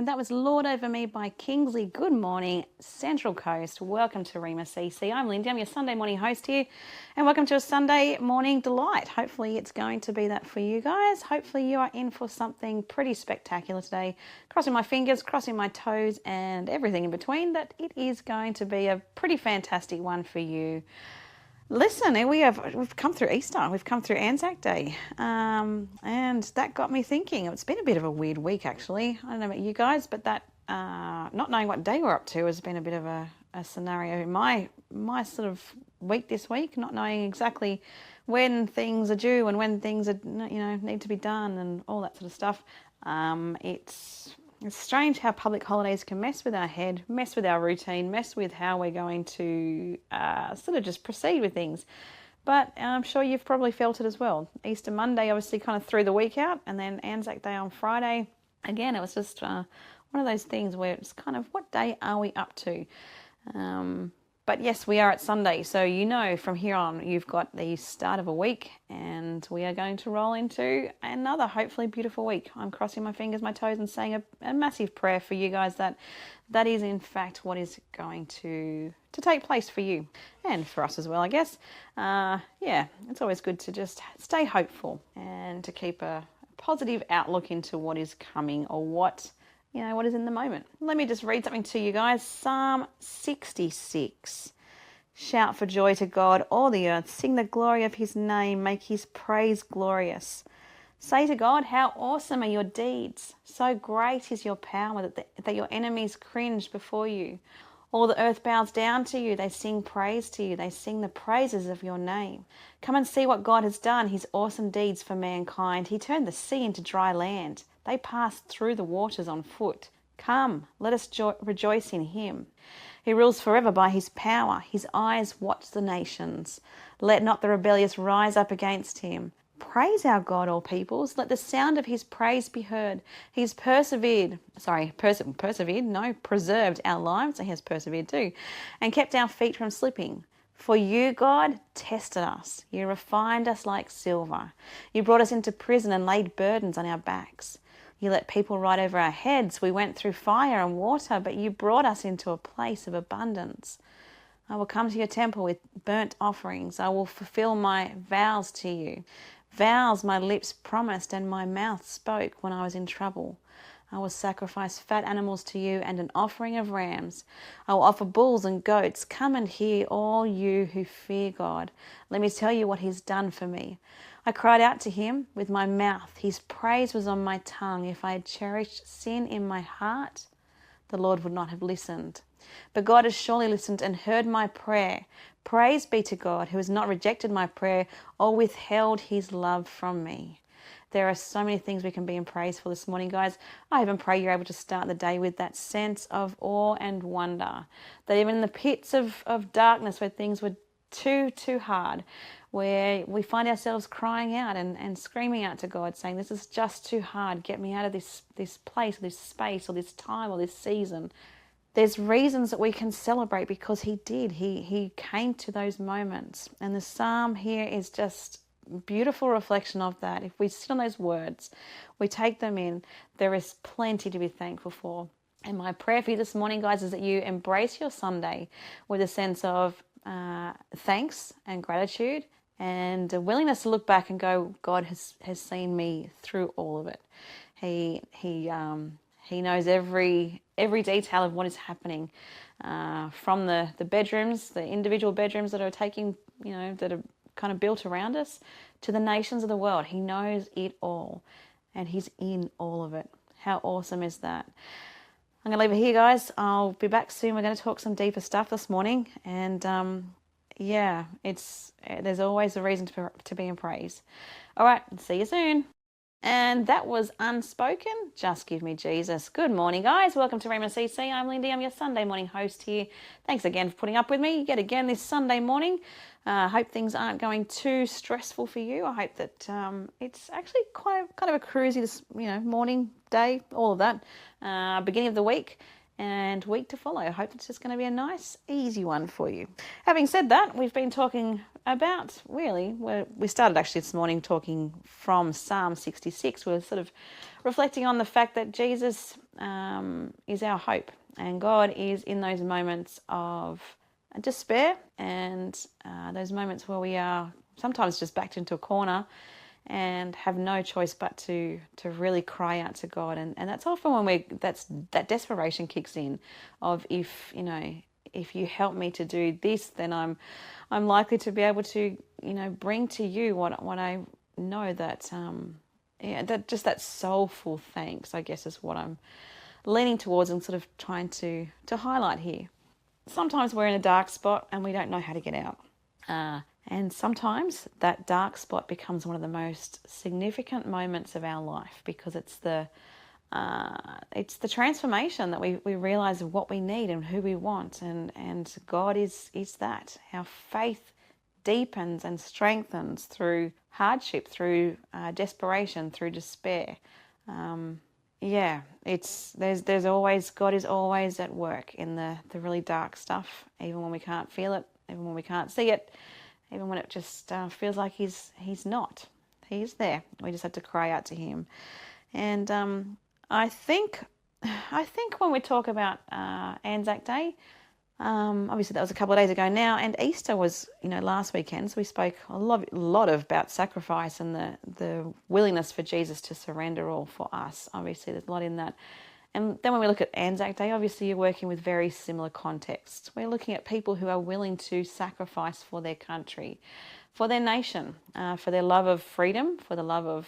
That was Lord Over Me by Kingsley. Good morning, Central Coast. Welcome to Rhema CC. I'm Lindy. I'm your Sunday morning host here. And welcome to a Sunday morning delight. Hopefully it's going to be that for you guys. Hopefully you are in for something pretty spectacular today. Crossing my fingers, crossing my toes, and everything in between, that it is going to be a pretty fantastic one for you. Listen, we've come through Easter, we've come through Anzac Day, and that got me thinking. It's been a bit of a weird week, actually. I don't know about you guys, but that not knowing what day we're up to has been a bit of a scenario in my sort of week this week. Not knowing exactly when things are due and when things are need to be done and all that sort of stuff. It's strange how public holidays can mess with our head, mess with our routine, mess with how we're going to sort of just proceed with things. But I'm sure you've probably felt it as well. Easter Monday obviously kind of threw the week out, and then Anzac Day on Friday. Again, it was just one of those things where it's kind of, what day are we up to? But yes, we are at Sunday, so from here on you've got the start of a week, and we are going to roll into another hopefully beautiful week. I'm crossing my fingers, my toes, and saying a massive prayer for you guys that is in fact what is going to take place for you and for us as well, I guess. It's always good to just stay hopeful and to keep a positive outlook into what is coming, or what is in the moment. Let me just read something to you guys. Psalm 66. Shout for joy to God, all the earth. Sing the glory of his name. Make his praise glorious. Say to God, how awesome are your deeds. So great is your power that your enemies cringe before you. All the earth bows down to you. They sing praise to you. They sing the praises of your name. Come and see what God has done, his awesome deeds for mankind. He turned the sea into dry land. They passed through the waters on foot. Come, let us rejoice in him. He rules forever by his power. His eyes watch the nations. Let not the rebellious rise up against him. Praise our God, all peoples. Let the sound of his praise be heard. He's preserved our lives. He has persevered too, and kept our feet from slipping. For you, God, tested us. You refined us like silver. You brought us into prison and laid burdens on our backs. You let people ride over our heads. We went through fire and water, but you brought us into a place of abundance. I will come to your temple with burnt offerings. I will fulfill my vows to you. Vows my lips promised and my mouth spoke when I was in trouble. I will sacrifice fat animals to you and an offering of rams. I will offer bulls and goats. Come and hear, all you who fear God. Let me tell you what he's done for me. I cried out to him with my mouth. His praise was on my tongue. If I had cherished sin in my heart, the Lord would not have listened. But God has surely listened and heard my prayer. Praise be to God, who has not rejected my prayer or withheld his love from me. There are so many things we can be in praise for this morning, guys. I even pray you're able to start the day with that sense of awe and wonder. That even in the pits of darkness, where things were too hard, where we find ourselves crying out and screaming out to God, saying, this is just too hard. Get me out of this place, or this space, or this time, or this season. There's reasons that we can celebrate, because he did. He came to those moments. And the psalm here is just beautiful reflection of that. If we sit on those words, we take them in, there is plenty to be thankful for. And my prayer for you this morning, guys, is that you embrace your Sunday with a sense of thanks and gratitude, and a willingness to look back and go, God has seen me through all of it. He knows every detail of what is happening, from the bedrooms, the individual bedrooms that are taking, that are kind of built around us, to the nations of the world. He knows it all, and he's in all of it. How awesome is that? I'm going to leave it here, guys. I'll be back soon. We're going to talk some deeper stuff this morning, and there's always a reason to be in praise. All right, see you soon. And that was Unspoken, Just Give Me Jesus. Good morning, guys. Welcome to Rhema CC. I'm Lindy. I'm your Sunday morning host here. Thanks again for putting up with me yet again this Sunday morning. I hope things aren't going too stressful for you. I hope that it's actually kind of a cruisy, morning, day, all of that. Beginning of the week. and week to follow. I hope it's just going to be a nice, easy one for you. Having said that, we've been talking about, we started actually this morning talking from Psalm 66. We're sort of reflecting on the fact that Jesus is our hope, and God is in those moments of despair and those moments where we are sometimes just backed into a corner and have no choice but to really cry out to God. And that's often when that desperation kicks in of, if you help me to do this, then I'm likely to be able to, bring to you what I know that, that soulful thanks, I guess, is what I'm leaning towards and sort of trying to highlight here. Sometimes we're in a dark spot and we don't know how to get out. And sometimes that dark spot becomes one of the most significant moments of our life, because it's the transformation that we realize of what we need and who we want, and God is that. Our faith deepens and strengthens through hardship, through desperation, through despair. There's always, God is always at work in the really dark stuff, even when we can't feel it, even when we can't see it, even when it just feels like he's not. He's there. We just have to cry out to him. And I think when we talk about Anzac Day, obviously that was a couple of days ago now, and Easter was last weekend. So we spoke a lot about sacrifice and the willingness for Jesus to surrender all for us. Obviously there's a lot in that. And then when we look at Anzac Day, obviously you're working with very similar contexts. We're looking at people who are willing to sacrifice for their country, for their nation, for their love of freedom, for the love of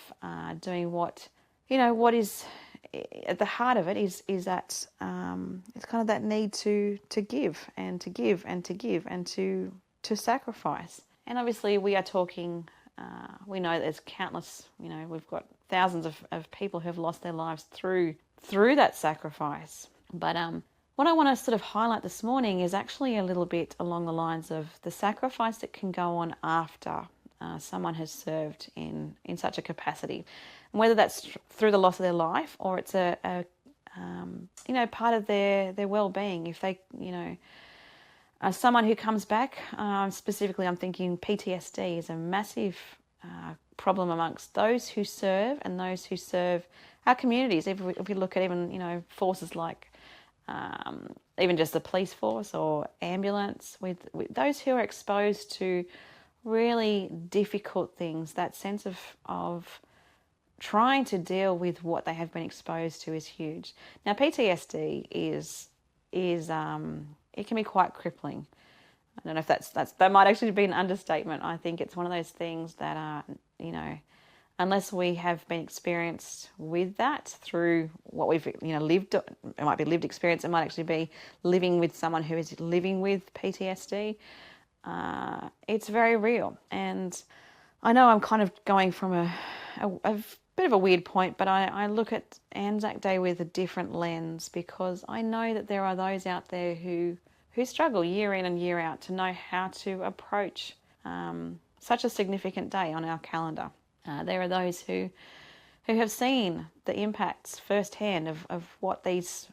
doing what is at the heart of it is that it's kind of that need to give and to give and to give and to sacrifice. And obviously we are talking, we know there's countless, we've got thousands of people who have lost their lives through that sacrifice. But what I want to sort of highlight this morning is actually a little bit along the lines of the sacrifice that can go on after someone has served in such a capacity, and whether that's through the loss of their life or it's a part of their well-being. If they, someone who comes back, specifically I'm thinking PTSD is a massive problem amongst those who serve and those who serve our communities. If we look at even, forces like even just the police force or ambulance, with those who are exposed to really difficult things, that sense of trying to deal with what they have been exposed to is huge. Now, PTSD is it can be quite crippling. I don't know if that might actually be an understatement. I think it's one of those things that are, unless we have been experienced with that through what we've, lived, it might be lived experience, it might actually be living with someone who is living with PTSD. It's very real. And I know I'm kind of going from a bit of a weird point, but I look at Anzac Day with a different lens, because I know that there are those out there who struggle year in and year out to know how to approach such a significant day on our calendar. There are those who have seen the impacts firsthand of what those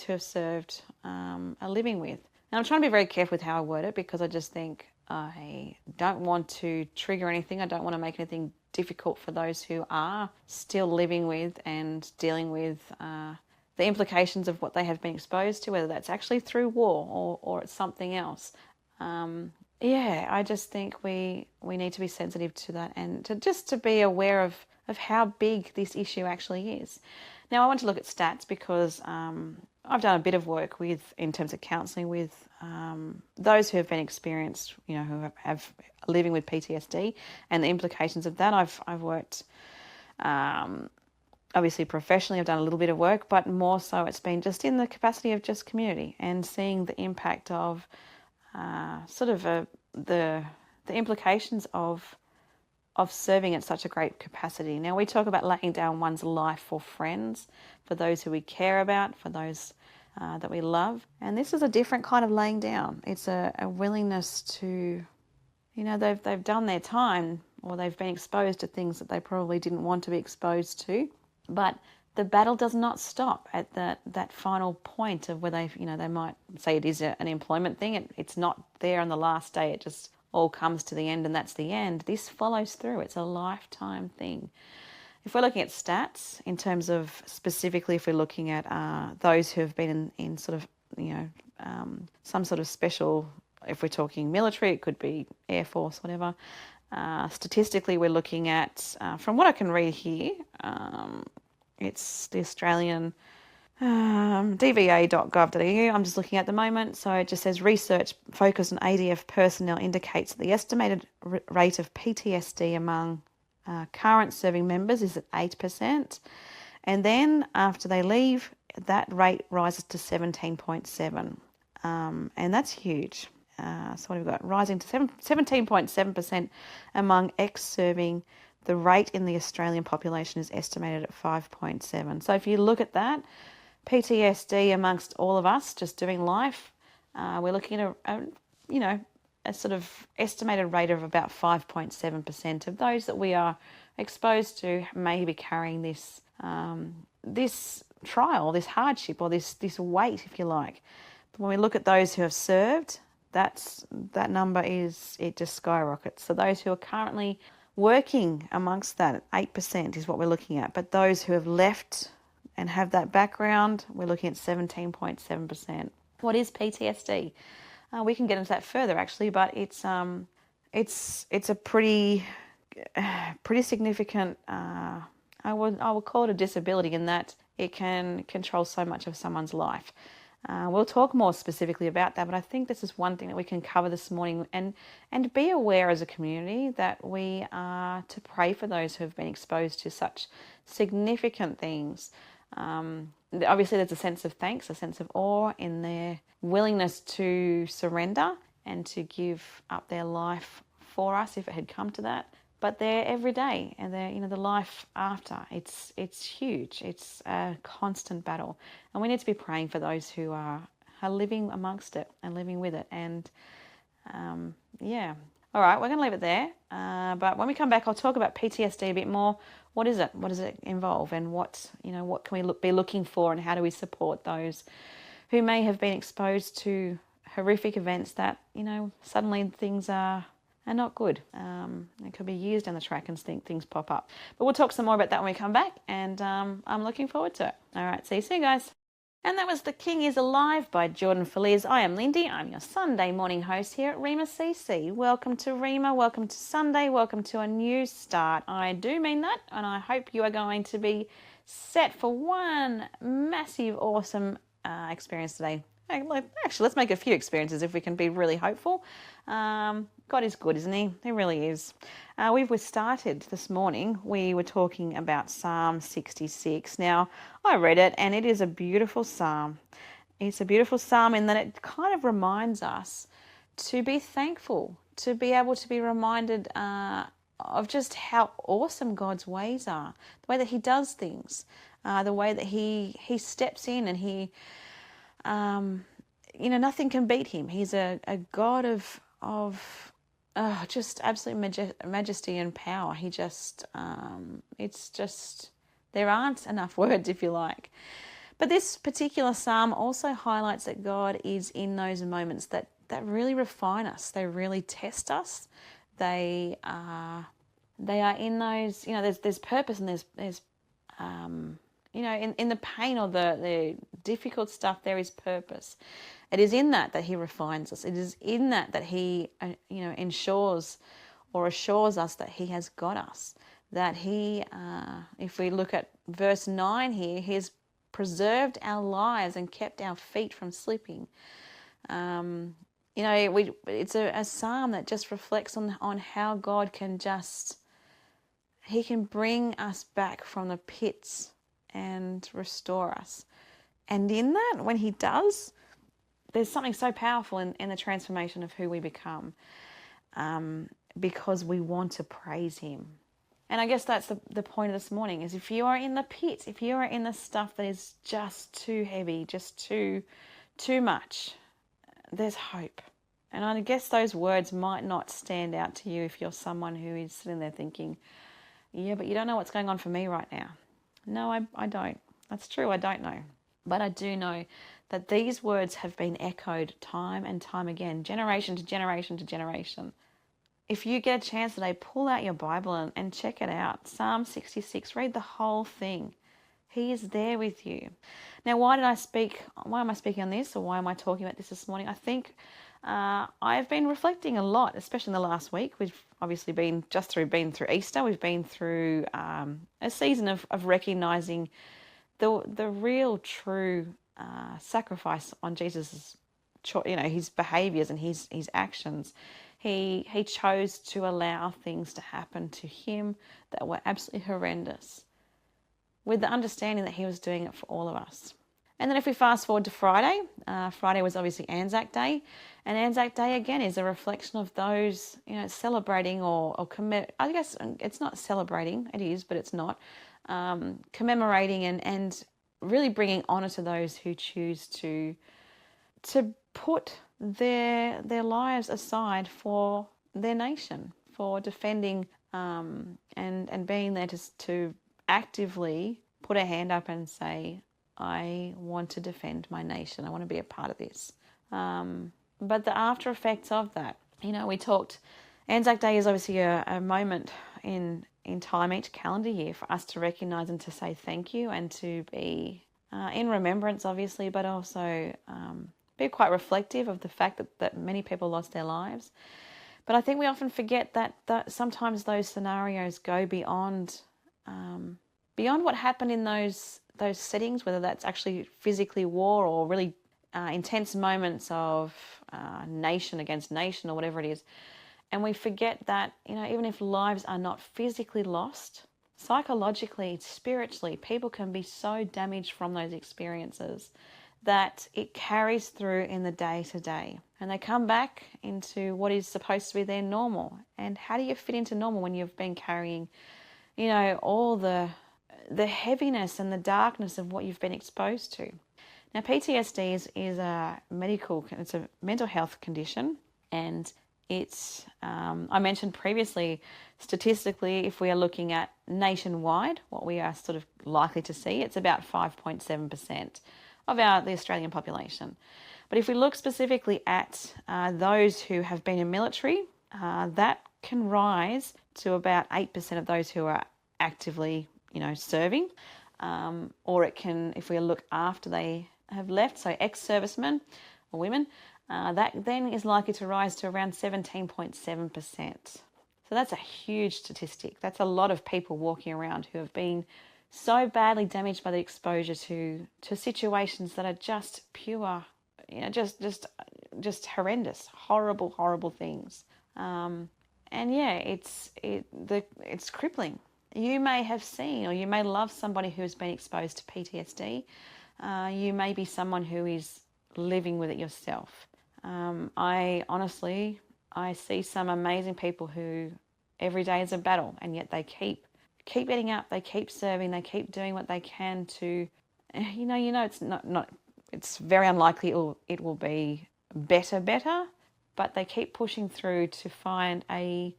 who have served are living with. And I'm trying to be very careful with how I word it, because I just think I don't want to trigger anything. I don't want to make anything difficult for those who are still living with and dealing with the implications of what they have been exposed to, whether that's actually through war or it's something else. I just think we need to be sensitive to that, and to be aware of how big this issue actually is. Now, I want to look at stats because I've done a bit of work in terms of counselling with those who have been experienced, who have living with PTSD and the implications of that. I've worked, obviously professionally, I've done a little bit of work, but more so it's been just in the capacity of just community and seeing the impact of the implications of serving at such a great capacity. Now, we talk about laying down one's life for friends, for those who we care about, for those that we love. And this is a different kind of laying down. It's a willingness to, they've done their time, or they've been exposed to things that they probably didn't want to be exposed to. But the battle does not stop at that final point of where they might say it is an employment thing. It's not there on the last day. It just all comes to the end and that's the end. This follows through. It's a lifetime thing. If we're looking at stats in terms of specifically if we're looking at those who have been in sort of, some sort of special, if we're talking military, it could be Air Force, whatever. Statistically, we're looking at, from what I can read here, it's the Australian dva.gov.au. I'm just looking at the moment. So it just says research focused on ADF personnel indicates that the estimated rate of PTSD among current serving members is at 8%. And then after they leave, that rate rises to 17.7%. And that's huge. So what have we got? Rising to 17.7% among ex-serving. The rate in the Australian population is estimated at 5.7. So if you look at that, PTSD amongst all of us just doing life, we're looking at a sort of estimated rate of about 5.7% of those that we are exposed to may be carrying this this trial, this hardship, or this weight, if you like. But when we look at those who have served, that number it just skyrockets. So those who are currently working amongst that, 8% is what we're looking at. But those who have left and have that background, we're looking at 17.7%. What is PTSD? We can get into that further actually, but it's a pretty significant. I would call it a disability in that it can control so much of someone's life. We'll talk more specifically about that, but I think this is one thing that we can cover this morning and be aware as a community that we are to pray for those who have been exposed to such significant things. Obviously, there's a sense of thanks, a sense of awe in their willingness to surrender and to give up their life for us if it had come to that. But they're every day, and they're the life after. It's huge. It's a constant battle, and we need to be praying for those who are living amongst it and living with it. And all right, we're going to leave it there. But when we come back, I'll talk about PTSD a bit more. What is it? What does it involve? And what can we be looking for? And how do we support those who may have been exposed to horrific events that suddenly things are not good. It could be years down the track and things pop up. But we'll talk some more about that when we come back, and I'm looking forward to it. All right, see you soon, guys. And that was The King is Alive by Jordan Feliz. I am Lindy. I'm your Sunday morning host here at Rhema CC. Welcome to Rhema. Welcome to Sunday. Welcome to a new start. I do mean that, and I hope you are going to be set for one massive, awesome experience today. Actually, let's make a few experiences if we can be really hopeful. God is good, isn't he? He really is. We started this morning, we were talking about Psalm 66. Now, I read it and it is a beautiful psalm. It's a beautiful psalm in that it kind of reminds us to be thankful, to be able to be reminded of just how awesome God's ways are, the way that he does things, the way that he steps in and he... nothing can beat him. He's a God of just absolute majesty and power. He just, it's just, there aren't enough words, if you like. But this particular psalm also highlights that God is in those moments that really refine us. They really test us. They are in those, there's purpose and there's in the pain or the difficult stuff, there is purpose. It is in that he refines us. It is in that he, ensures or assures us that he has got us. That he, if we look at verse 9 here, he has preserved our lives and kept our feet from slipping. It's a psalm that just reflects on how God can he can bring us back from the pits and restore us. And in that, when he does, there's something so powerful in the transformation of who we become, because we want to praise him. And I guess that's the point of this morning, is if you are in the pit, if you are in the stuff that is just too heavy, just too much, there's hope. And I guess those words might not stand out to you if you're someone who is sitting there thinking, yeah, but you don't know what's going on for me right now. No, I don't. That's true, I don't know. But I do know that these words have been echoed time and time again, generation to generation to generation. If you get a chance today, pull out your Bible and check it out. Psalm 66, read the whole thing. He is there with you. Now, why am I speaking on this, or why am I talking about this morning? I think I've been reflecting a lot, especially in the last week. We've obviously been through Easter. We've been through a season of recognizing the real true sacrifice on Jesus' his behaviors and his actions. He chose to allow things to happen to him that were absolutely horrendous, with the understanding that he was doing it for all of us. And then if we fast forward to Friday, Friday was obviously Anzac Day, and Anzac Day again is a reflection of those, celebrating or commit. I guess it's not celebrating, it is, but it's not. Commemorating and really bringing honour to those who choose to put their lives aside for their nation, for defending and being there to actively put a hand up and say, I want to defend my nation. I want to be a part of this. But the after effects of that, we talked, Anzac Day is obviously a moment in time each calendar year for us to recognise and to say thank you and to be in remembrance, obviously, but also be quite reflective of the fact that many people lost their lives. But I think we often forget that sometimes those scenarios go beyond what happened in those settings, whether that's actually physically war or really intense moments of nation against nation or whatever it is. And we forget that, even if lives are not physically lost, psychologically, spiritually, people can be so damaged from those experiences that it carries through in the day-to-day. And they come back into what is supposed to be their normal. And how do you fit into normal when you've been carrying, all the heaviness and the darkness of what you've been exposed to? Now, PTSD is a mental health condition, and it's, I mentioned previously, statistically, if we are looking at nationwide, what we are sort of likely to see, it's about 5.7% of the Australian population. But if we look specifically at those who have been in military, that can rise to about 8% of those who are actively, serving. Or it can, if we look after they have left, so ex-servicemen or women, that then is likely to rise to around 17.7%. So that's a huge statistic. That's a lot of people walking around who have been so badly damaged by the exposure to situations that are just pure, just horrendous, horrible things. And yeah, it's crippling. You may have seen, or you may love somebody who has been exposed to PTSD. You may be someone who is living with it yourself. I see some amazing people who every day is a battle, and yet they keep getting up, they keep serving, they keep doing what they can to, it's not it's very unlikely it will be better, but they keep pushing through to find a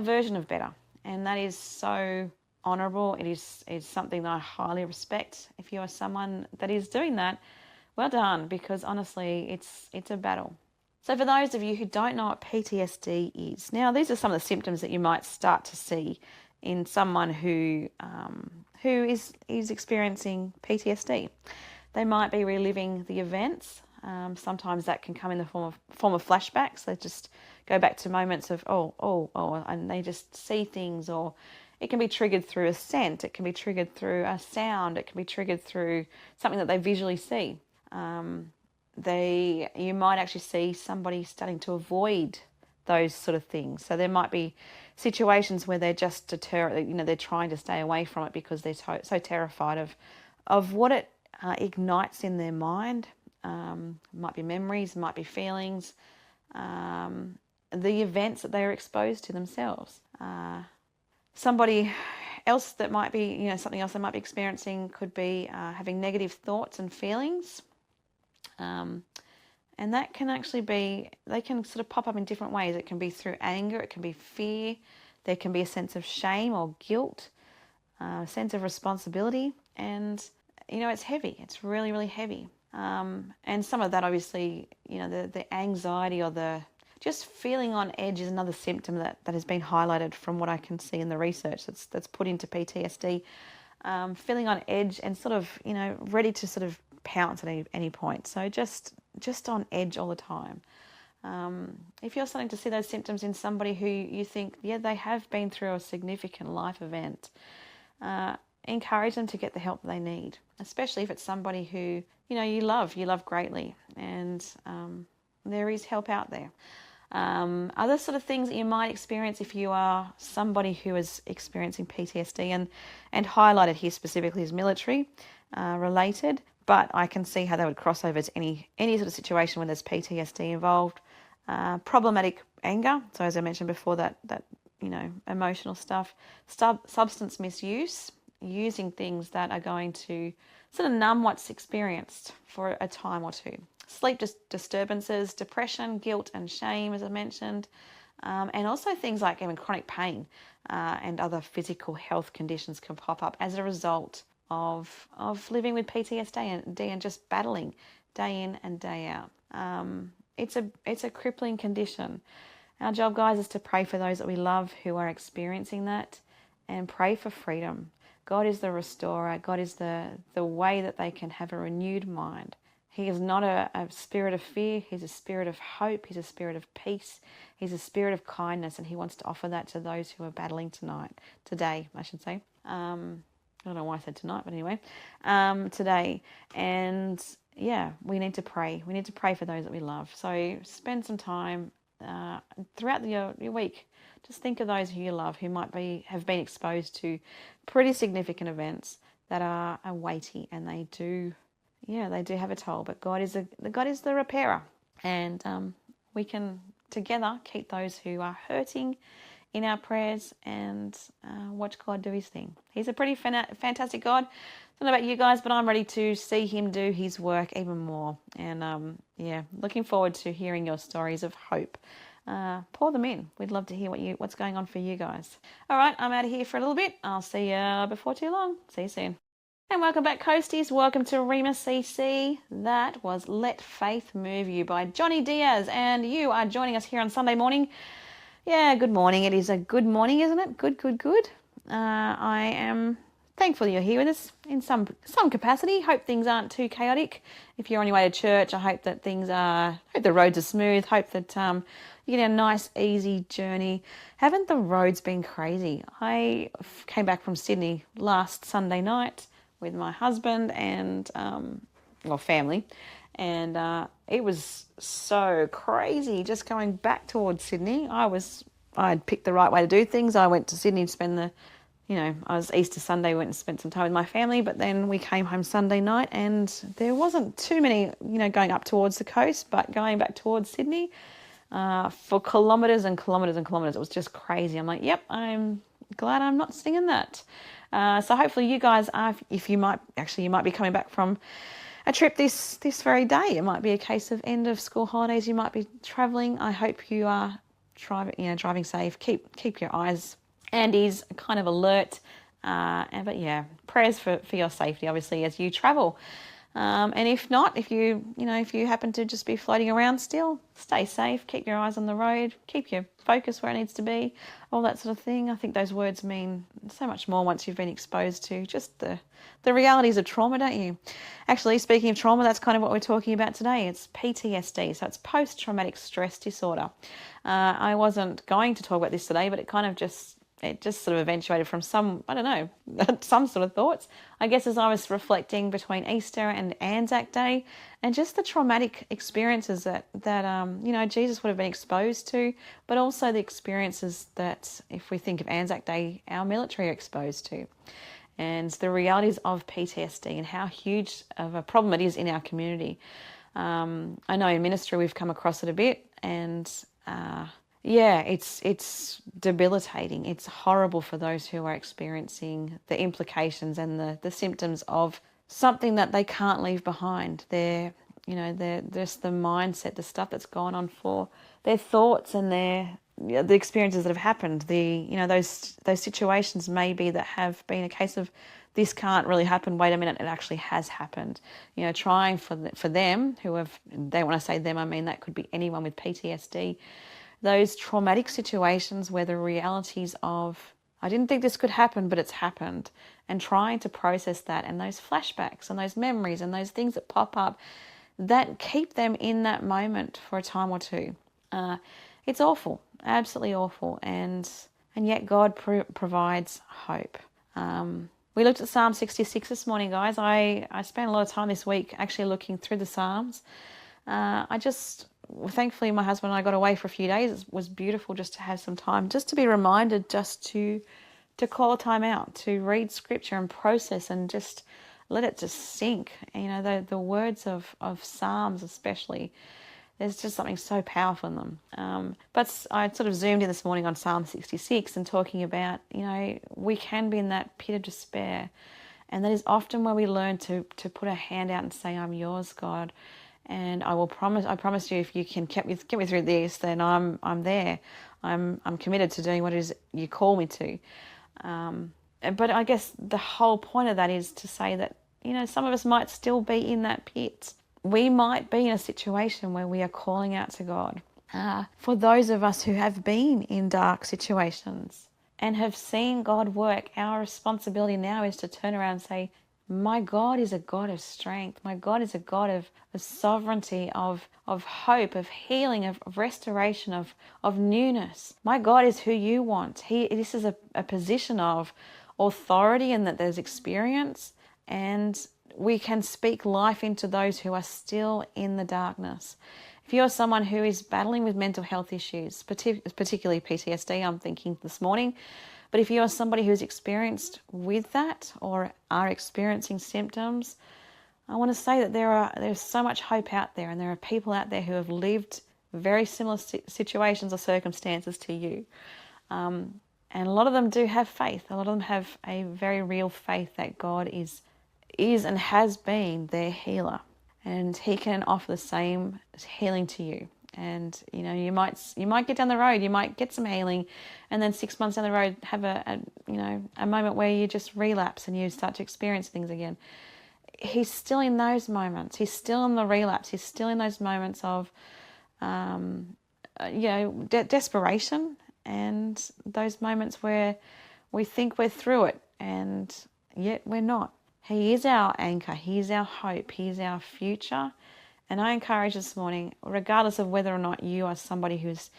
version of better. And that is so honourable. It is something that I highly respect. If you are someone that is doing that, well done, because honestly, it's a battle. So for those of you who don't know what PTSD is, now these are some of the symptoms that you might start to see in someone who is experiencing PTSD. They might be reliving the events. Sometimes that can come in the form of flashbacks. They just go back to moments of and they just see things, or it can be triggered through a scent, it can be triggered through a sound, it can be triggered through something that they visually see. You might actually see somebody starting to avoid those sort of things. So there might be situations where they're just they're trying to stay away from it because they're so terrified of what it ignites in their mind. Might be memories, might be feelings, the events that they are exposed to themselves. Somebody else that might be, something else they might be experiencing could be having negative thoughts and feelings. And that can actually they can sort of pop up in different ways. It can be through anger, it can be fear, there can be a sense of shame or guilt, a sense of responsibility. And it's heavy. It's really, really heavy. And some of that, obviously, the anxiety or the just feeling on edge is another symptom that has been highlighted from what I can see in the research that's put into PTSD. Feeling on edge and sort of, ready to sort of pounce at any point. So just on edge all the time. If you're starting to see those symptoms in somebody who you think, they have been through a significant life event, encourage them to get the help they need, especially if it's somebody who, you love greatly, and there is help out there. Other sort of things that you might experience if you are somebody who is experiencing PTSD, and highlighted here specifically is military related, but I can see how they would cross over to any sort of situation when there's PTSD involved. Problematic anger, so as I mentioned before, that emotional stuff, substance misuse, using things that are going to sort of numb what's experienced for a time or two. Sleep disturbances, depression, guilt and shame, as I mentioned, and also things like even chronic pain and other physical health conditions can pop up as a result of living with PTSD and just battling day in and day out. It's a crippling condition. Our job, guys, is to pray for those that we love who are experiencing that, and pray for freedom. God is the restorer. God is the way that they can have a renewed mind. He is not a spirit of fear. He's a spirit of hope. He's a spirit of peace. He's a spirit of kindness, and he wants to offer that to those who are battling today, I should say. I don't know why I said tonight, but anyway, today. And we need to pray. We need to pray for those that we love. So spend some time throughout your week. Just think of those who you love who might have been exposed to pretty significant events that are weighty, and they do have a toll. But God is the repairer, and we can together keep those who are hurting in our prayers and watch God do his thing. He's a pretty fantastic God. I don't know about you guys, but I'm ready to see him do his work even more. And looking forward to hearing your stories of hope. Pour them in. We'd love to hear what's going on for you guys. All right, I'm out of here for a little bit. I'll see you before too long. See you soon. And welcome back, Coasties. Welcome to Rhema CC. That was Let Faith Move You by Johnny Diaz. And you are joining us here on Sunday morning. Yeah, good morning. It is a good morning, isn't it? Good. I am thankful you're here with us in some capacity. Hope things aren't too chaotic. If you're on your way to church, I hope that hope the roads are smooth. Hope that you get a nice, easy journey. Haven't the roads been crazy? I came back from Sydney last Sunday night with my husband and family, and it was so crazy just going back towards Sydney. I'd picked the right way to do things. I went to Sydney to spend I was Easter Sunday, went and spent some time with my family, but then we came home Sunday night and there wasn't too many, going up towards the coast, but going back towards Sydney for kilometres and kilometres and kilometres. It was just crazy. I'm like, yep, I'm glad I'm not singing that. So hopefully you guys are, you might be coming back from a trip this very day. It might be a case of end of school holidays. You might be travelling. I hope you are driving safe. Keep your eyes and ears kind of alert. But prayers for your safety, obviously, as you travel. And if not, if you happen to just be floating around still, stay safe, keep your eyes on the road, keep your focus where it needs to be, all that sort of thing. I think those words mean so much more once you've been exposed to just the realities of trauma, don't you? Actually, speaking of trauma, that's kind of what we're talking about today. It's PTSD, so it's post-traumatic stress disorder. I wasn't going to talk about this today, but it just sort of eventuated from some sort of thoughts, I guess, as I was reflecting between Easter and Anzac Day and just the traumatic experiences that Jesus would have been exposed to, but also the experiences that, if we think of Anzac Day, our military are exposed to, and the realities of PTSD and how huge of a problem it is in our community. I know in ministry we've come across it a bit, and it's debilitating. It's horrible for those who are experiencing the implications and the symptoms of something that they can't leave behind. They're just the mindset, the stuff that's gone on for their thoughts and their the experiences that have happened, those situations maybe that have been a case of this can't really happen. Wait a minute, it actually has happened. Trying for them who have, they want to say them, I mean that could be anyone with PTSD. Those traumatic situations where the realities of, I didn't think this could happen, but it's happened, and trying to process that, and those flashbacks and those memories and those things that pop up that keep them in that moment for a time or two. It's awful, absolutely awful, and yet God provides hope. We looked at Psalm 66 this morning, guys. I spent a lot of time this week actually looking through the Psalms. Thankfully, my husband and I got away for a few days. It was beautiful just to have some time, just to be reminded, just to call time out, to read scripture and process and just let it just sink. The words of Psalms especially, there's just something so powerful in them. But I sort of zoomed in this morning on Psalm 66 and talking about, we can be in that pit of despair. And that is often where we learn to put our hand out and say, I'm yours, God. And I promise you, if you can get me through this, then I'm there. I'm committed to doing what it is you call me to. But I guess the whole point of that is to say that, some of us might still be in that pit. We might be in a situation where we are calling out to God. For those of us who have been in dark situations and have seen God work, our responsibility now is to turn around and say, my God is a God of strength. My God is a God of sovereignty, of hope, of healing, of restoration, of newness. My God is who you want. This is a position of authority, and that there's experience, and we can speak life into those who are still in the darkness. If you're someone who is battling with mental health issues, particularly PTSD, I'm thinking this morning, but if you are somebody who's experienced with that or are experiencing symptoms, I want to say that there's so much hope out there, and there are people out there who have lived very similar situations or circumstances to you. And a lot of them do have faith. A lot of them have a very real faith that God is and has been their healer, and he can offer the same healing to you. And you might get down the road, you might get some healing, and then 6 months down the road have a moment where you just relapse and you start to experience things again. He's still in those moments. He's still in the relapse. He's still in those moments of desperation, and those moments where we think we're through it and yet we're not. He is our anchor. He is our hope. He is our future. And I encourage this morning, regardless of whether or not you are somebody who's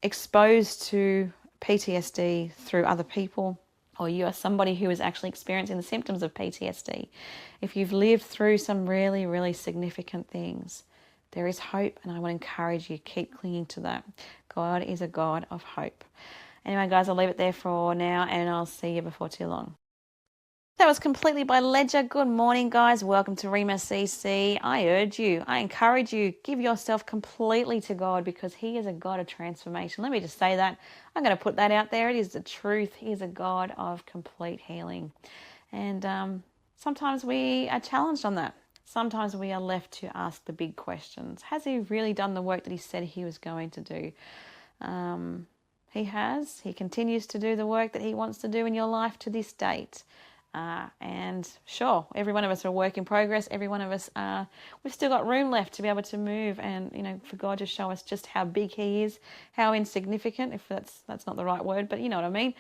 exposed to PTSD through other people, or you are somebody who is actually experiencing the symptoms of PTSD, if you've lived through some really, really significant things, there is hope, and I want to encourage you, keep clinging to that. God is a God of hope. Anyway, guys, I'll leave it there for now, and I'll see you before too long. That was completely by Ledger. Good morning, guys. Welcome to Rhema CC. I encourage you, give yourself completely to God, because he is a God of transformation. Let me just say that. I'm going to put that out there. It is the truth. He is a God of complete healing. And sometimes we are challenged on that. Sometimes we are left to ask the big questions. Has he really done the work that he said he was going to do? He has. He continues to do the work that he wants to do in your life to this date. And sure, every one of us are a work in progress. Every one of us, we've still got room left to be able to move, and for God to show us just how big he is, how insignificant, if that's not the right word, but you know what I mean,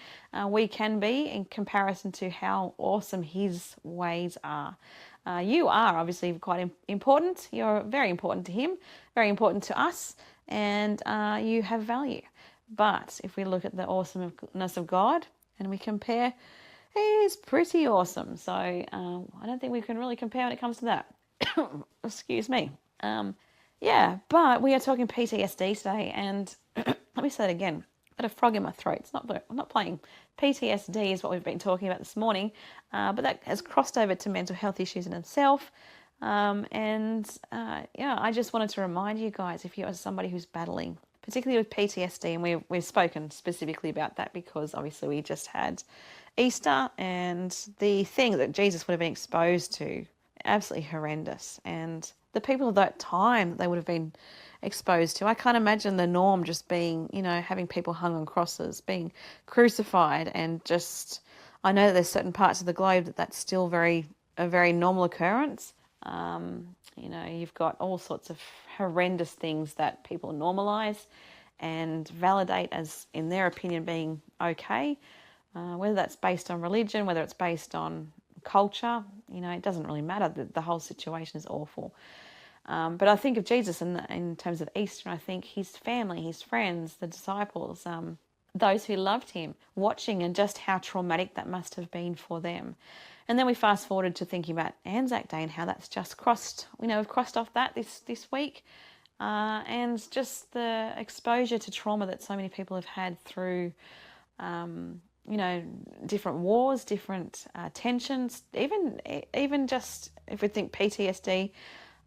we can be in comparison to how awesome his ways are. You are obviously quite important. You're very important to him, very important to us, and you have value. But if we look at the awesomeness of God and we compare, he's pretty awesome. So I don't think we can really compare when it comes to that. Excuse me. But we are talking PTSD today, and let me say it again. I've got a frog in my throat. I'm not playing. PTSD is what we've been talking about this morning, but that has crossed over to mental health issues in itself. I just wanted to remind you guys, if you are somebody who's battling, particularly with PTSD, and we've spoken specifically about that because obviously we just had Easter, and the thing that Jesus would have been exposed to absolutely horrendous. And the people of that time that they would have been exposed to, I can't imagine the norm just being, having people hung on crosses, being crucified, and just, I know that there's certain parts of the globe that's still a very normal occurrence. You've got all sorts of horrendous things that people normalize and validate as, in their opinion, being okay. Whether that's based on religion, whether it's based on culture, it doesn't really matter. The whole situation is awful. But I think of Jesus in terms of Easter, and I think his family, his friends, the disciples, those who loved him, watching, and just how traumatic that must have been for them. And then we fast forwarded to thinking about Anzac Day and how that's just crossed. We've crossed off that this week. And just the exposure to trauma that so many people have had through, different wars, different tensions, even just if we think PTSD,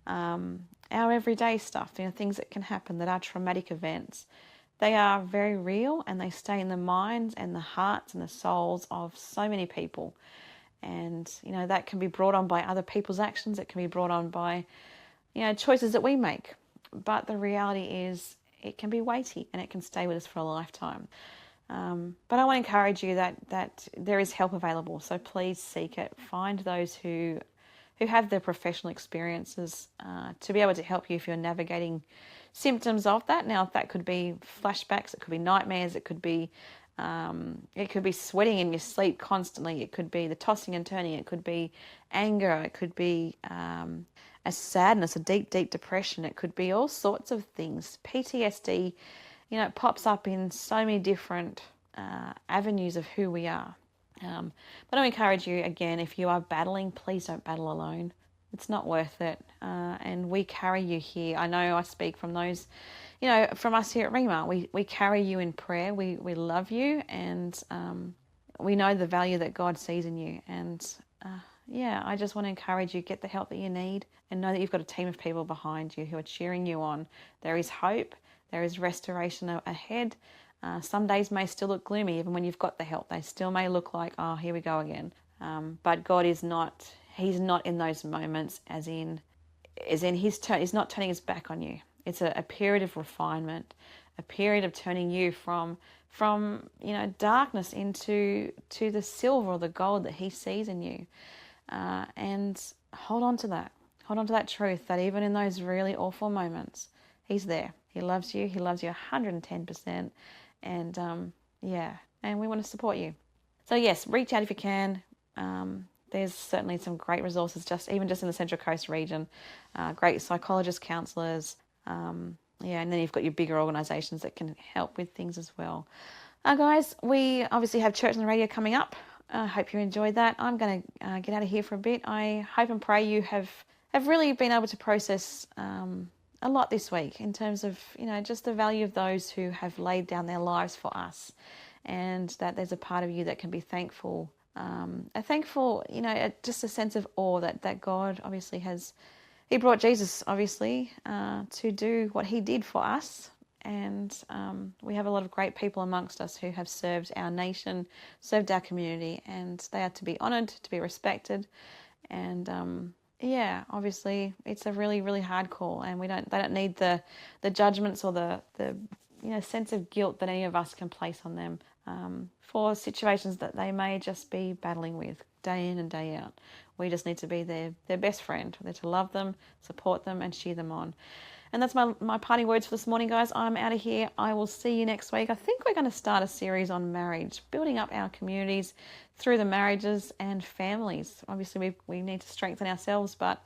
our everyday stuff, things that can happen that are traumatic events. They are very real, and they stay in the minds and the hearts and the souls of so many people. And, that can be brought on by other people's actions. It can be brought on by, choices that we make. But the reality is it can be weighty, and it can stay with us for a lifetime. But I want to encourage you that there is help available. So please seek it. Find those who have the professional experiences to be able to help you if you're navigating symptoms of that. Now, that could be flashbacks, it could be nightmares, it could be sweating in your sleep constantly, it could be the tossing and turning, it could be anger, it could be a sadness, a deep, deep depression, it could be all sorts of things. PTSD, it pops up in so many different avenues of who we are. But I encourage you, again, if you are battling, please don't battle alone. It's not worth it. And we carry you here. I know I speak from those, from us here at Rhema. We carry you in prayer. We love you, and we know the value that God sees in you. And I just want to encourage you, get the help that you need, and know that you've got a team of people behind you who are cheering you on. There is hope. There is restoration ahead. Some days may still look gloomy, even when you've got the help. They still may look like, oh, here we go again. But God is not, he's not in those moments as in he's not turning his back on you. It's a period of refinement, a period of turning you from darkness into the silver or the gold that he sees in you. And hold on to that. Hold on to that truth that even in those really awful moments, he's there. He loves you. He loves you 110%. And and we want to support you. So yes, reach out if you can. There's certainly some great resources even just in the Central Coast region. Great psychologists, counsellors. And then you've got your bigger organisations that can help with things as well. Guys, we obviously have Church on the Radio coming up. I hope you enjoyed that. I'm going to get out of here for a bit. I hope and pray you have really been able to process a lot this week in terms of, just the value of those who have laid down their lives for us, and that there's a part of you that can be thankful. Just a sense of awe that God obviously he brought Jesus, obviously, to do what he did for us. And we have a lot of great people amongst us who have served our nation, served our community, and they are to be honoured, to be respected. And obviously it's a really, really hard call, and they don't need the judgments or the sense of guilt that any of us can place on them for situations that they may just be battling with day in and day out. We just need to be their best friend. We're there to love them, support them, and cheer them on. And that's my parting words for this morning, guys. I'm out of here. I will see you next week. I think we're going to start a series on marriage, building up our communities through the marriages and families. Obviously, we need to strengthen ourselves, but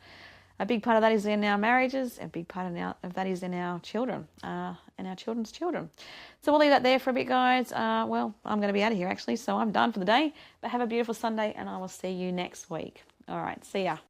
a big part of that is in our marriages. A big part of that is in our children and our children's children. So we'll leave that there for a bit, guys. I'm going to be out of here, actually, so I'm done for the day. But have a beautiful Sunday, and I will see you next week. All right, see ya.